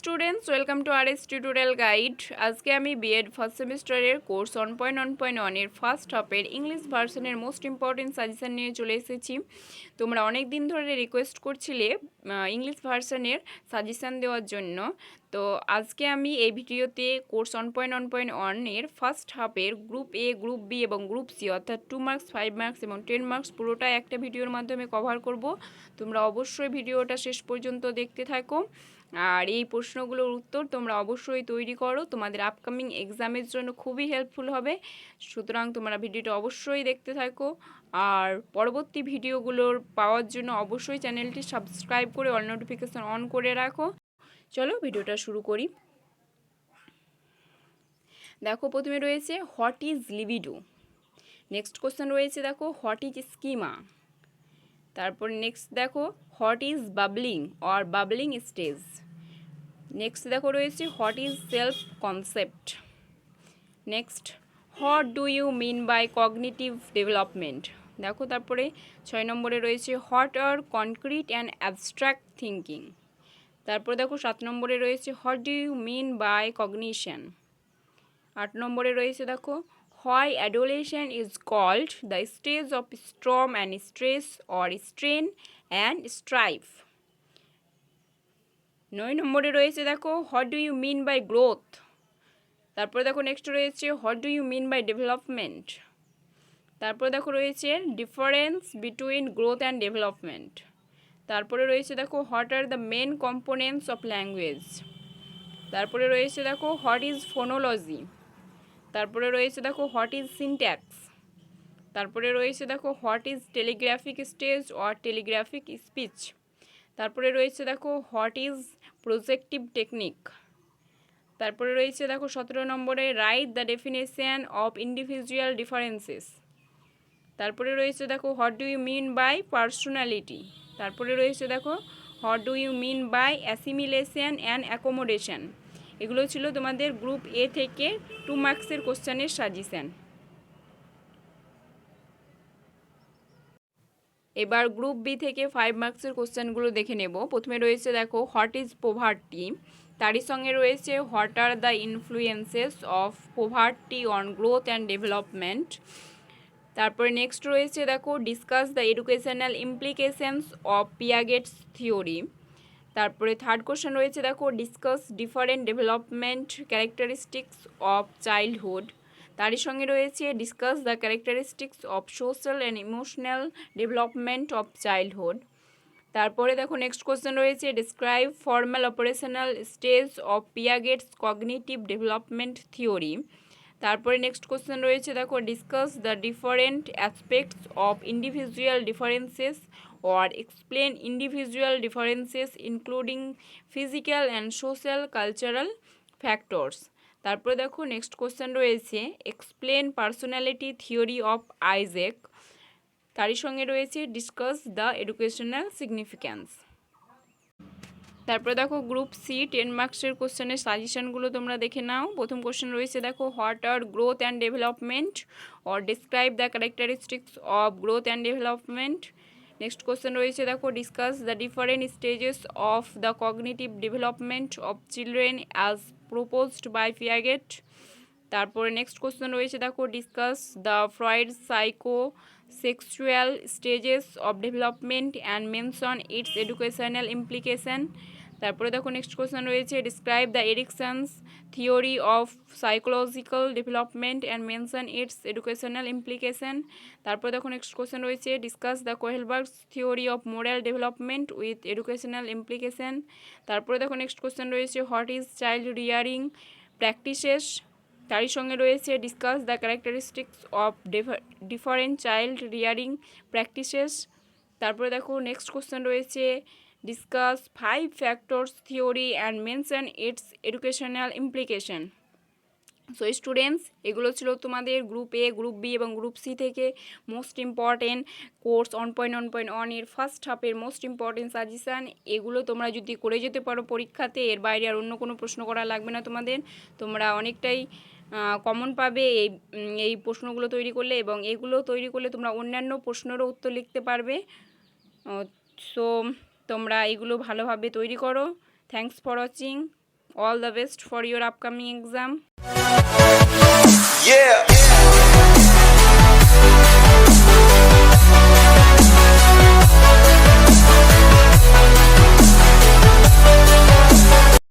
Students, welcome to R S tutorial guide. আজকে আমি B.ed first সেমিস্টারের কোর্স 1.1.1 এর ফার্স্ট হাফের ইংলিশ ভার্সনের মোস্ট ইম্পর্টেন্ট সাজেশন নিয়ে চলে এসেছি। তোমরা অনেক দিন ধরে রিকোয়েস্ট করছিলে ইংলিশ ভার্সনের সাজেশন দেওয়ার জন্য। তো আজকে আমি এই ভিডিওতে কোর্স 1.1.1 এর ফার্স্ট হাফের গ্রুপ এ, গ্রুপ বি এবং গ্রুপ সি অর্থাৎ 2 মার্কস, 5 মার্কস এবং 10 মার্কস পুরোটাই একটা ভিডিওর মাধ্যমে কভার করব। তোমরা অবশ্যই ভিডিওটা শেষ পর্যন্ত দেখতে থাকো। আর এই প্রশ্নগুলোর উত্তর তোমরা অবশ্যই তৈরি করো, তোমাদের আপকামিং এক্সামের জন্য খুবই হেল্পফুল হবে। সুতরাং তোমরা ভিডিওটা অবশ্যই দেখতে থাকো। আর পরবর্তী ভিডিওগুলোর পাওয়ার জন্য অবশ্যই চ্যানেলটি সাবস্ক্রাইব করে অল নোটিফিকেশন অন করে রাখো। চলো ভিডিওটা শুরু করি। দেখো, প্রথমে রয়েছে what is libido. Next question রয়েছে দেখো হোয়াট ইজ স্কিমা। তারপর নেক্সট দেখো what is babbling or babbling stage. Next দেখো রয়েছে what is self concept. Next what do you mean by cognitive development. দেখো তারপরে 6 নম্বরে রয়েছে what are concrete and abstract thinking. তারপর দেখো 7 নম্বরে রয়েছে what do you mean by cognition. 8 নম্বরে রয়েছে দেখো why adolescence is called the stage of storm and stress or strain and strive. 9 নম্বরে রয়েছে দেখো what do you mean by growth. তারপরে দেখো নেক্সট রয়েছে what do you mean by development. তারপরে দেখো রয়েছে difference between growth and development. তারপরে রয়েছে দেখো what are the main components of language. তারপরে রয়েছে দেখো হোয়াট ইজ ফোনোলজি। তারপরে রয়েছে দেখো হোয়াট ইজ সিনট্যাক্স। তারপরে রয়েছে দেখো what is telegraphic stage or telegraphic speech. তারপরে রয়েছে দেখো হোয়াট ইজ প্রজেক্টিভ টেকনিক। তারপরে রয়েছে দেখো 17 নম্বরে write the definition of individual differences. তারপরে রয়েছে দেখো what do you mean by personality. তারপরে রয়েছে দেখো what do you mean by assimilation and accommodation. এগুলো ছিল তোমাদের গ্রুপ এ থেকে 2 মার্কসের কোশ্চেনের সাজেশন। এবার গ্রুপ বি থেকে 5 মার্কসের কোশ্চেনগুলো দেখে নেব। প্রথমে রয়েছে দেখো হোয়াট ইজ পোভার্টি। তারই সঙ্গে রয়েছে what are the influences of poverty on growth and development. তারপরে নেক্সট রয়েছে দেখো discuss the educational implications of Piaget's theory. তারপরে থার্ড কোশ্চেন রয়েছে দেখো discuss different development characteristics of childhood. তারই সঙ্গে রয়েছে discuss the characteristics of social and emotional development of childhood. তারপরে দেখো নেক্সট কোশ্চেন রয়েছে describe formal operational stage of Piaget's cognitive development theory. তারপরে নেক্সট কোশ্চেন রয়েছে দেখো discuss the different aspects of individual differences or explain individual differences including physical and social cultural factors. তারপরে দেখো next question রয়েছে explain personality theory of Isaac. তারই সঙ্গে রয়েছে discuss the educational significance. তারপরে দেখো গ্রুপ সি 10 মার্কসের কোশ্চেনের সাজেশনগুলো তোমরা দেখে নাও। প্রথম কোশ্চেন রয়েছে দেখো what are growth and development or describe the characteristics of growth and development. Next question রয়েছে দেখো discuss the different stages of the cognitive development of children as proposed by Piaget. তারপরে নেক্সট কোশ্চেন রয়েছে দেখো discuss the Freud psychosexual stages of development and mention its educational implication. তারপরে দেখো next question রয়েছে describe the Erikson's theory of psychological development and mention its educational implication. তারপরে দেখো next question রয়েছে discuss the Kohlberg's theory of moral development with educational implication. তারপরে দেখো next question রয়েছে what is child rearing practices. তারই সঙ্গে রয়েছে discuss the characteristics of different child rearing practices. তারপরে দেখো নেক্সট কোশ্চেন রয়েছে discuss 5 factors theory and mention its educational implication. So students, এগুলো ছিল তোমাদের গ্রুপ এ, গ্রুপ বি এবং গ্রুপ সি থেকে মোস্ট ইম্পর্টেন্ট কোর্স 1.1.1 এর ফার্স্ট হাফের মোস্ট ইম্পর্টেন্ট সাজেশান। এগুলো তোমরা যদি করে যেতে পারো পরীক্ষাতে, এর বাইরে আর অন্য কোনো প্রশ্ন করা লাগবে না তোমাদের। তোমরা অনেকটাই কমন পাবে এই প্রশ্নগুলো তৈরি করলে, এবং এগুলো তৈরি করলে তোমরা অন্যান্য প্রশ্নেরও উত্তর লিখতে পারবে। সো তোমরা এগুলো ভালোভাবে তৈরি করো। Thanks for watching. All the best for your upcoming exam. Yeah.